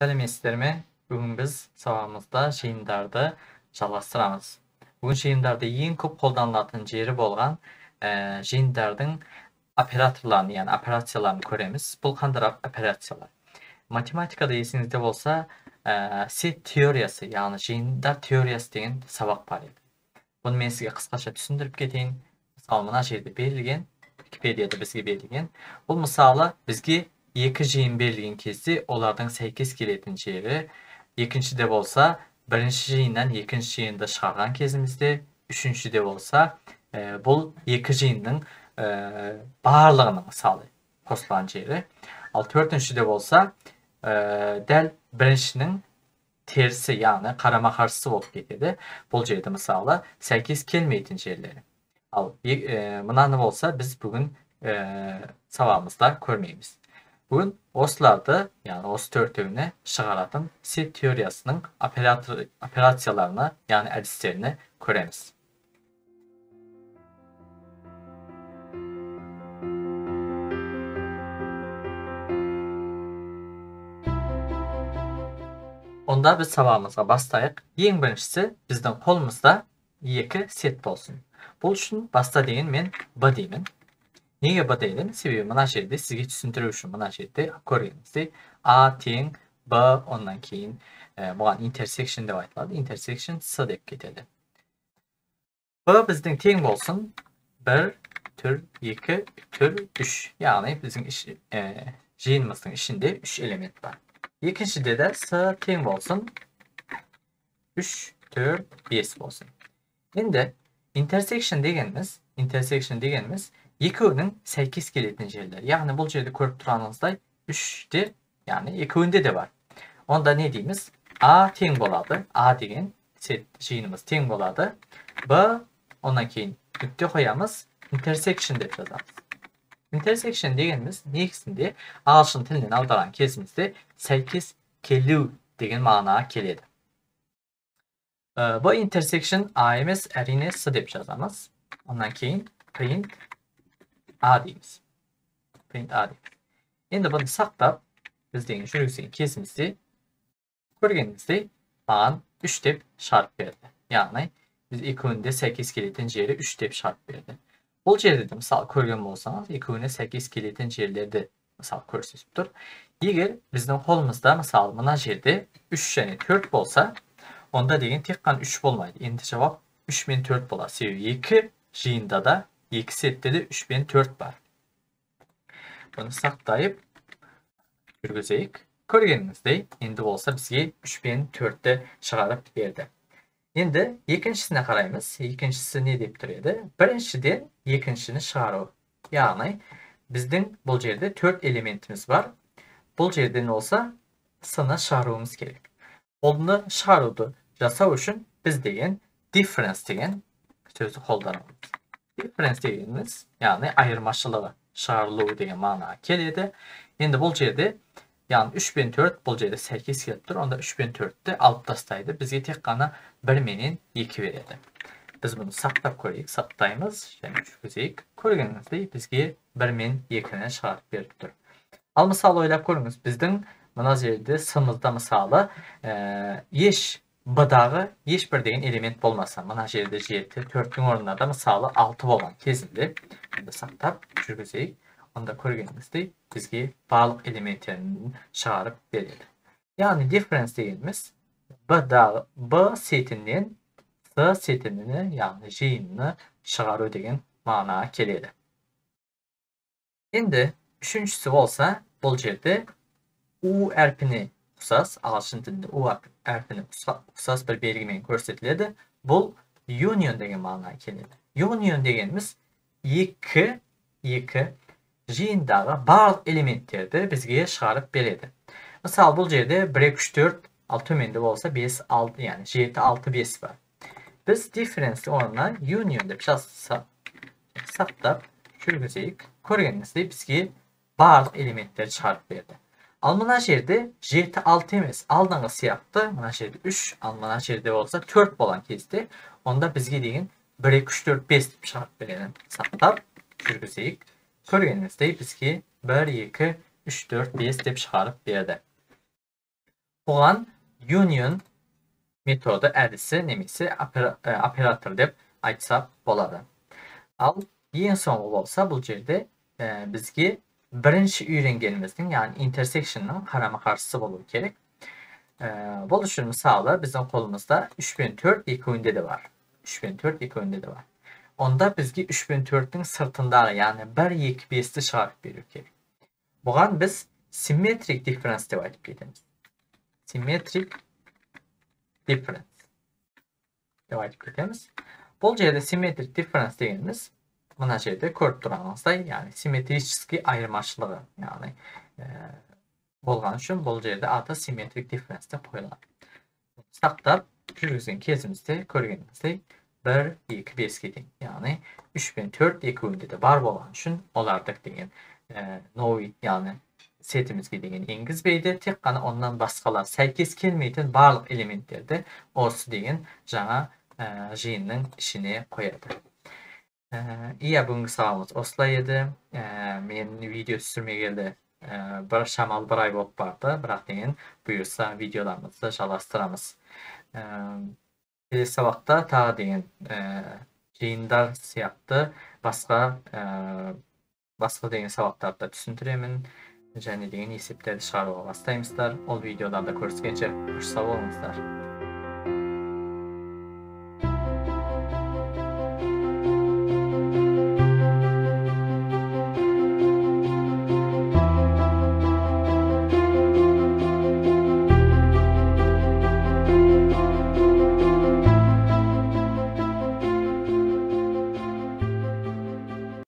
Sələmətlərimi, bugün biz savamızda jeyindarda жалғастырамыз. Bugün jeyindarda ең көп қолданылатын жері болған jeyindardın operatorlarını, yani operasiyalarını көреміз. Бұл қандай operasiyalar? Matematikada есіңізде болса, set teoriyası, yani jeyindar teoriyası деген сабақ бар еді. Bunu мен сізге қысқаша түсіндіріп кетейін. Мысалы, мына жерде берілген, Википедияда бізге берілген. Бұл мысалы бізге екі жиын берілген кезде олардың сәйкес келетін жері, екіншіде болса бірінші жиыннан екінші жиынды шығарған кезімізде, үшіншіде болса бұл екі жиынның барлығының мысалы қосылған жері, ал төртіншіде болса дәл біріншінің tersi, yani karama karşısı болып кетеді. Бұл жерде мысалы сәйкес келмейтін жерлері. Ал мынаны болса біз бүгін сабағымызда көрмейміз. Бүгін осыларды, yani осы төртеуіне шығаратын set теориясының операцияларını, yani әдістерini көреміз. Onda biz sabahımıza бастайық. Ең біріншісі біздің қолымызда екі сет болсын. Бұл үшін баста деген мен B деймін. Неге B деймін? Себебі мына жерде сізге түсіндіру үшін мына жерде көргеніңіздей A тең B, ondan кейін бұған intersection деп айтылады. Intersection S деп кетеді. B біздің тең болсын 1 tür 2 tür 3. Yani bizim jeyinimizдің ішінде 3 element var. İkincide de S teң болсын 3 tür 5 болсын. Енді intersection degenimiz екеуінің сәйкес келетін жерлер. Яғни бұл жерде көріп тұрғаныңыздай 3'те, yani екеуінде de var. Onda ne дейміз? A тең болады. A деген жиынымыз тең болады. B, ondan кейін нүкте қоямыз. Intersection деп жазамыз. Intersection degenimiz негізінде ағылшын тілінен аударған кезімізде сәйкес келу деген мағынаға келеді. Bu intersection A емес, әрине S деп жазамыз. Ondan кейін print A дейміз. Print A дейміз. Енді бұны сақтап, біз деген жүргізген кезімізде көргенімізде маған 3 деп шығарып берді. Яғни біз екеуінде сәйкес келетін жері 3 деп шығарып берді. Бұл жерде de мысалы көрген болсаңыз, екеуіне сәйкес келетін жерлерді мысалы көрсетіп тұр. Егер біздің қолымызда мысалы мына жерде 3 және 4 болса, onda деген тек қана 3 болмайды. Енді жауап 3 мен 4 болады. Себебі екі жиында да, екі сетте де 3 мен 4 бар. Бұны сақтайып жүргізейік. Көргеніңіздей, енді болса бізге 3 мен 4'ті шығарып берді. Енді екіншісіне қараймыз. Екіншісі не деп тұр еді? Біріншіден екіншіні шығару. Яғни біздің бұл жерде 4 элементіміз бар. Бұл жерден olsa S-ны шығаруымыз керек. Оны шығаруды жасау үшін біз деген difference деген сөзді қолданамыз. Difference дегеніміз, яғни айырмашылығы, шығарылуы деген мағынаға келеді. Енді бұл жерде yani 3 мен 4 бұл жерде сәйкес келіп тұр. Onda 3 мен 4'ті алып тастайды. Бізге тек қана 1 менен 2 береді. Біз бұны сақтап көрейік. Сақтаймыз және жүргізейік. Көргеніңіздей бізге 1 мен 2'ні шығарып беріп тұр. Ал мысалы ойлап көріңіз. Біздің мына жерде S-мызда мысалы B-дағы ешбір деген элемент болмаса, мына жерде 7, 4'тің орнына да мысалы 6 болған кезінде сақтап жүргізейік. Onda көргеніңіздей бізге барлық элементтерін шығарып береді. Yani difference degenimiz B setinden S setini, yani jeyinini шығару деген мағынаға келеді. Енді үшіншісі болса, бұл жерде U әрпіне ұқсас, ағылшын тілінде U әрпіне ұқсас бір белгімен көрсетіледі. Бұл union деген мағынаға келеді. Union дегеніміз екі жиындағы барлық элементтерді бізге шығарып береді. Мысалы бұл жерде 1, 2, 3, 4, ал төменде болса 5, 6, yani 7, 6, 5 бар. Біз difference орнына union деп сақтап жүргізейік. Көргеніңізде бізге барлық элементтер шығарып берді. Ал мына жерде 7, 6 емес, алдыңғы сияқты мына жерде 3, ал мына жерде болса 4 болған кезде, onda бізге деген 1, 2, 3, 4, 5 деп шығарып береді. Сақтап жүргізейік. Көргеніңіздей бізге 1, 2, 3, 4, 5 деп шығарып берді. Bugan union metodu adisi nemisi operator deb aytsak bolady. Al en soňky bolsa bul jerde bizgi birinci öýrengenimizdiň, yani intersection'ın karama karşısı bolur gerek. Boluşur misaly bizden kolumuzda 3004 ilk öýünde de var. 3004 ilk öýünde de var. Onda bizgi 3004'ün sırtındagy, yani 1-2-5'ti çygaryp berýär gerek. Bugan biz symmetric difference dep aýdyp ketemiz. Symmetric difference dep aýdyp ketemiz. Bol jerde symmetric difference degenimiz mına jerde körüp duranyňyzday, yani simmetriski aýyrmaçylygy, yani bolgan üçin bol jerde ata symmetric difference dep goýulýar. Saktap жүрgüzgen kezimizde körgenimizdey 1-2-5 teň, yani 3004 ilk öýünde de bar bolan üçin olardyk degen nowy, yani setimizge degen eňgizbeýdi. Tek gana ondan baskalar säkes kelmeýän barlyk elementlerde osy degen jaňa jynyň işine koýardy. Iya bugunky sabagymyz osla edi. Men video sürmegelde bir şamal bir ay bolup bardy. Birak degen buyursa videolarymyzdy jalastyrabys. Kelesi sabakda taga degen jyndar syapty baska degen sabaklarda түшүндүреmin. Және деген есептерді шығаруға бастаймыздар. Ол видеоларда көріскенше, сау болыңыздар.